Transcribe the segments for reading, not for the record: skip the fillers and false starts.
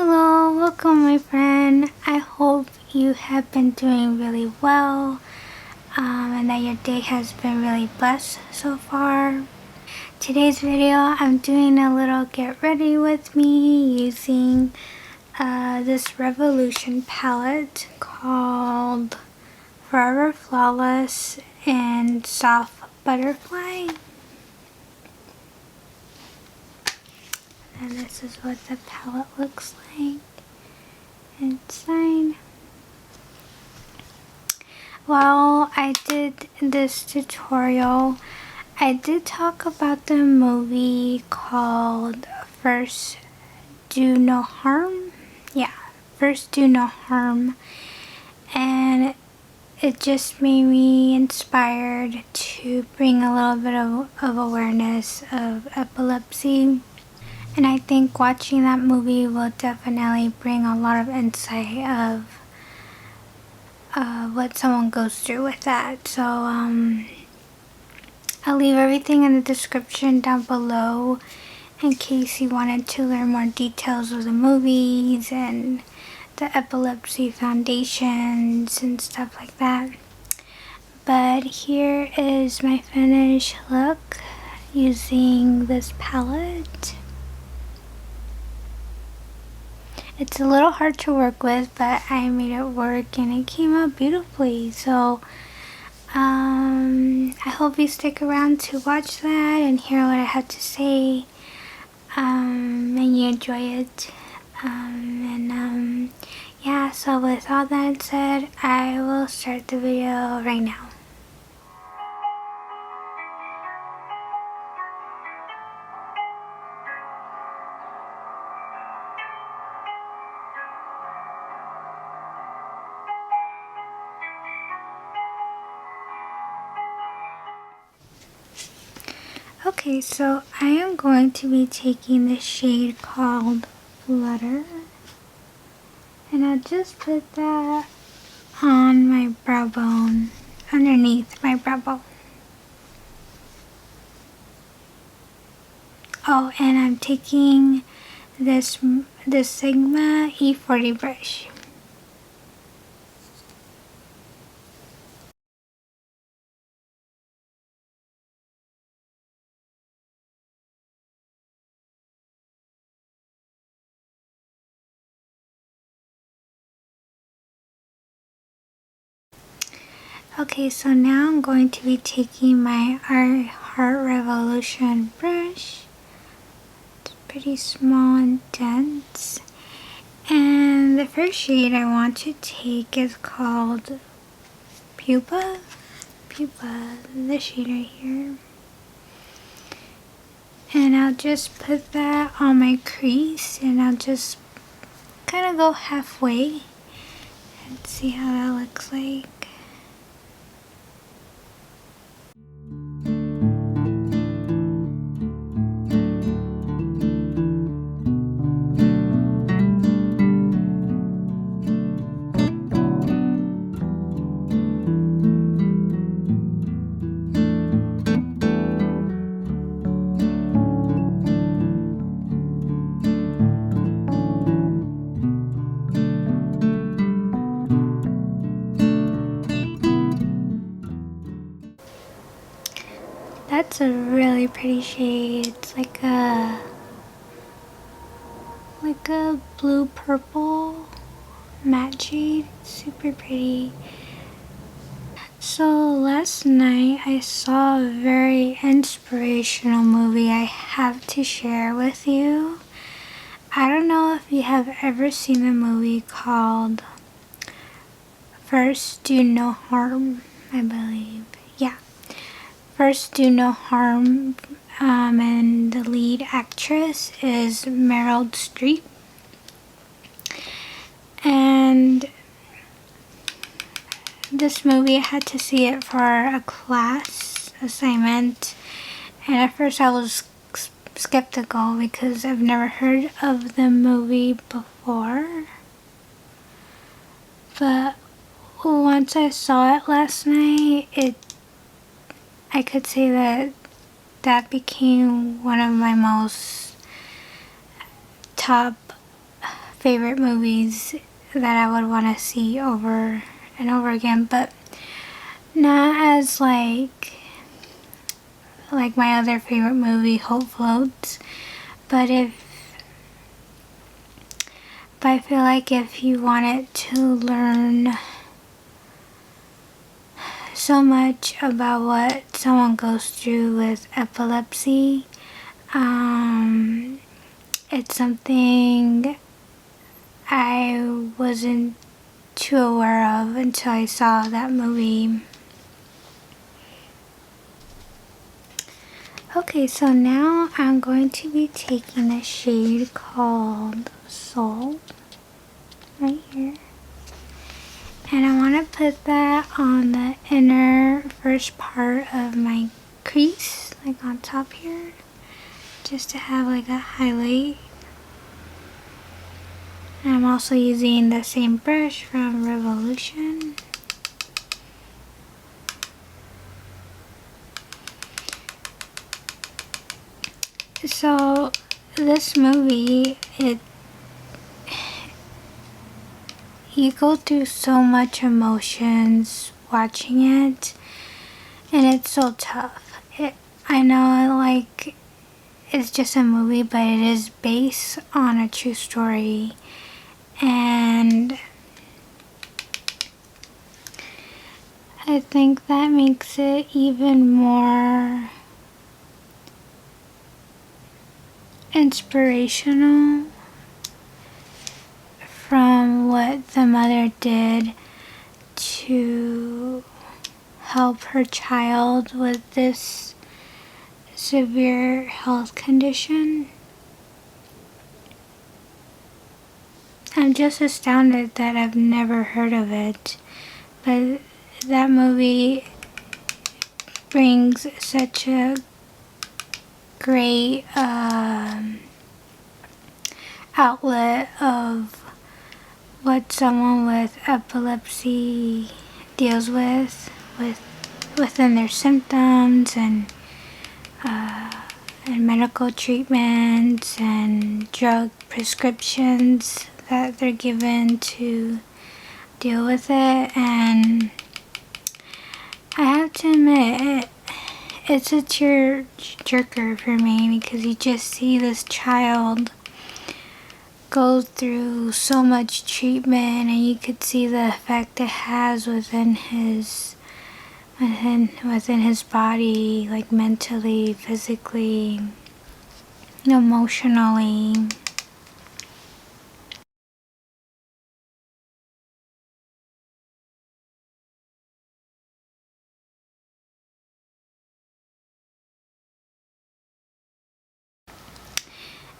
Hello, welcome my friend. I hope you have been doing really well and that your day has been really blessed so far. Today's video, I'm doing a little get ready with me using this Revolution palette called Forever Flawless and Soft Butterfly. And this is what the palette looks like inside. While I did this tutorial, I did talk about the movie called First Do No Harm. Yeah, First Do No Harm. And it just made me inspired to bring a little bit of awareness of epilepsy. And I think watching that movie will definitely bring a lot of insight of what someone goes through with that. So I'll leave everything in the description down below in case you wanted to learn more details of the movies and the epilepsy foundations and stuff like that. But here is my finished look using this palette. It's a little hard to work with, but I made it work and it came out beautifully. So I hope you stick around to watch that and hear what I have to say, and you enjoy it. Yeah, so with all that said, I will start the video right now. Okay, so I am going to be taking the shade called Flutter, and I'll just put that on my brow bone, underneath my brow bone. Oh, and I'm taking this Sigma E40 brush. Okay, so now I'm going to be taking my Heart Revolution brush. It's pretty small and dense. And the first shade I want to take is called Pupa, this shade right here. And I'll just put that on my crease and I'll just kind of go halfway and see how that looks like. That's a really pretty shade. It's like a blue purple matte shade. Super pretty. So last night I saw a very inspirational movie I have to share with you. I don't know if you have ever seen the movie called First Do No Harm, I believe. Yeah. First Do No Harm, and the lead actress is Meryl Streep. And this movie, I had to see it for a class assignment, and at first I was skeptical because I've never heard of the movie before. But once I saw it last night, I could say that became one of my most top favorite movies that I would want to see over and over again, but not as like my other favorite movie, Hope Floats. But I feel like if you wanted to learn so much about what someone goes through with epilepsy, it's something I wasn't too aware of until I saw that movie. Okay, so now I'm going to be taking a shade called Soul right here. And I want to put that on the inner first part of my crease, like on top here, just to have like a highlight. And I'm also using the same brush from Revolution. So this movie, you go through so much emotions watching it, and it's so tough. I know, like, it's just a movie, but it is based on a true story, and I think that makes it even more inspirational from what the mother did to help her child with this severe health condition. I'm just astounded that I've never heard of it, but that movie brings such a great outlet of what someone with epilepsy deals with within their symptoms and medical treatments and drug prescriptions that they're given to deal with it. And I have to admit, it's a tear jerker for me, because you just see this child go through so much treatment, and you could see the effect it has within his body, like mentally, physically, emotionally.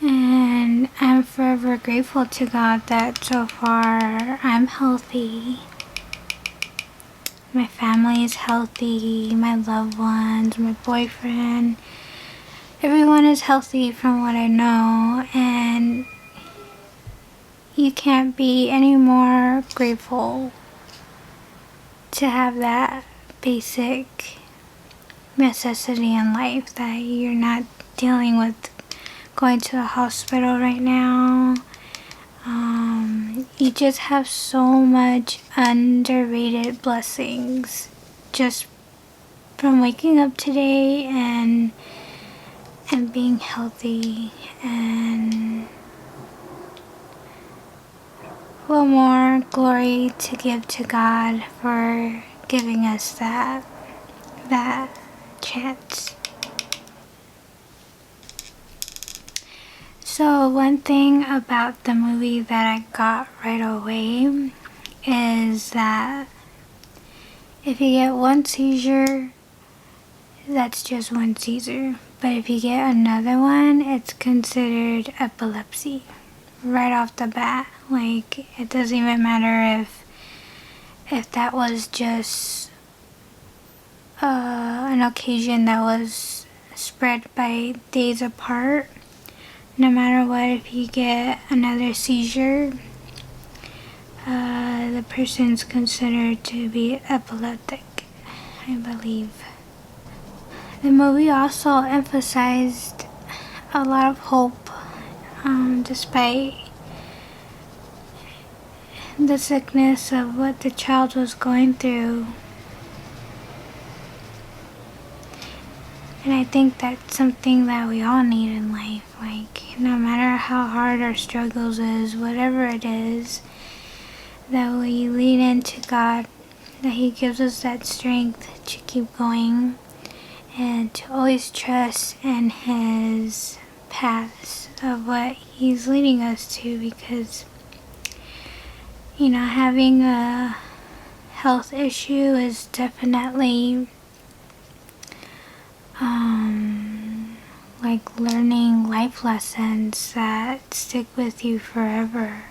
And I'm forever grateful to God that so far I'm healthy. My family is healthy, my loved ones, my boyfriend. Everyone is healthy from what I know, and you can't be any more grateful to have that basic necessity in life, that you're not dealing with going to the hospital right now. You just have so much underrated blessings just from waking up today and being healthy. And what more glory to give to God for giving us that chance. So one thing about the movie that I got right away is that if you get one seizure, that's just one seizure. But if you get another one, it's considered epilepsy right off the bat. Like, it doesn't even matter if that was just an occasion that was spread by days apart. No matter what, if you get another seizure, the person's considered to be epileptic, I believe. The movie also emphasized a lot of hope, despite the sickness of what the child was going through. And I think that's something that we all need in life. Like, no matter how hard our struggles is, whatever it is, that we lean into God, that He gives us that strength to keep going and to always trust in His paths of what He's leading us to, because having a health issue is definitely like learning life lessons that stick with you forever.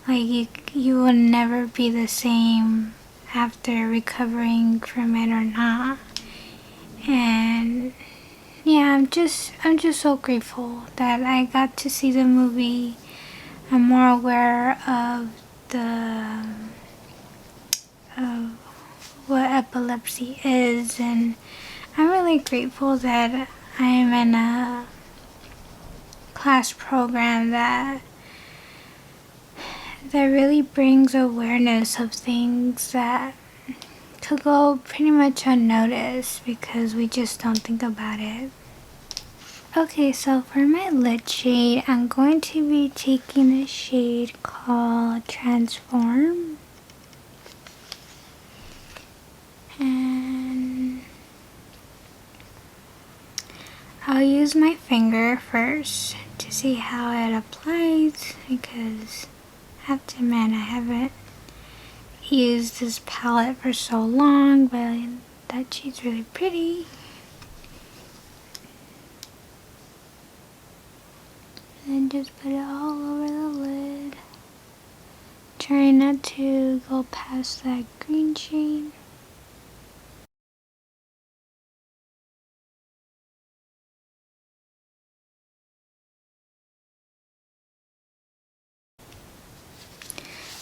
Like you will never be the same after recovering from it or not. And yeah, I'm just so grateful that I got to see the movie. I'm more aware of what epilepsy is, and I'm really grateful that I'm in a class program that really brings awareness of things that could go pretty much unnoticed because we just don't think about it. Okay, so for my lid shade, I'm going to be taking a shade called Transform. And I'll use my finger first to see how it applies, because I have to admit I haven't used this palette for so long, but that shade's really pretty. And just put it all over the lid. Try not to go past that green shade.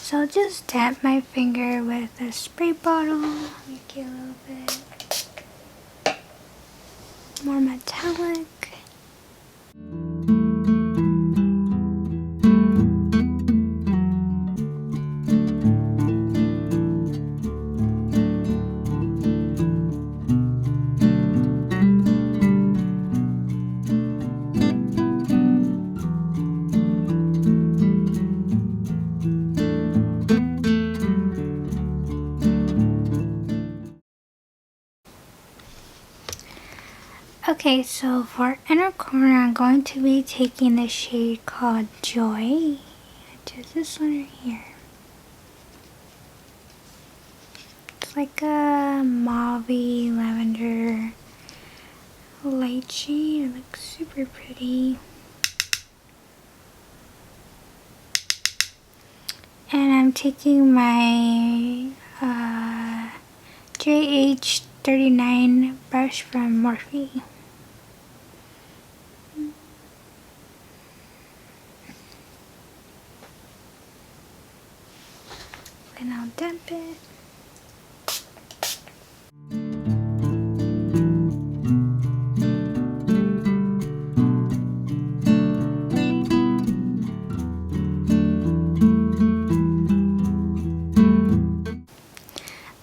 So I'll just tap my finger with a spray bottle, make it a little bit more metallic. Okay, so for inner corner, I'm going to be taking the shade called Joy, which is this one right here. It's like a mauvey lavender light shade. It looks super pretty. And I'm taking my JH39 brush from Morphe. And I'll damp it.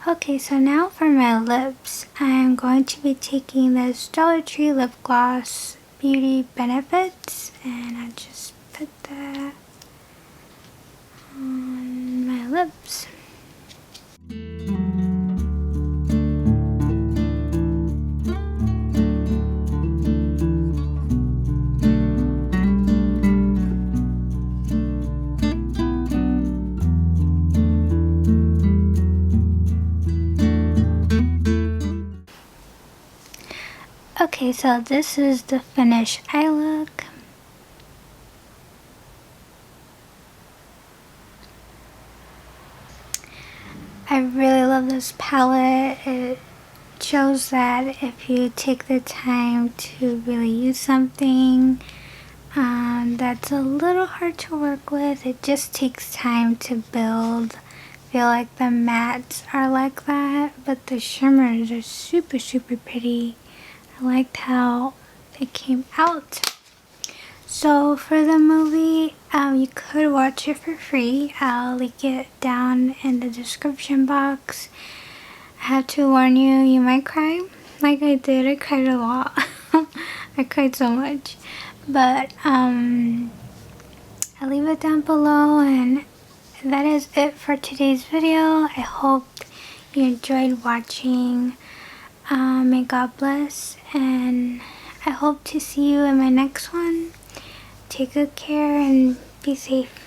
Okay, so now for my lips, I'm going to be taking this Dollar Tree lip gloss Beauty Benefits, and I just put that on my lips. Okay, so this is the finished eye look. I really love this palette. It shows that if you take the time to really use something that's a little hard to work with, it just takes time to build. I feel like the mattes are like that, but the shimmers are super pretty. I liked how it came out. So for the movie, you could watch it for free. I'll link it down in the description box. I have to warn you, you might cry. Like I did, I cried a lot. I cried so much. But I'll leave it down below, and that is it for today's video. I hope you enjoyed watching. May God bless, and I hope to see you in my next one. Take good care and be safe.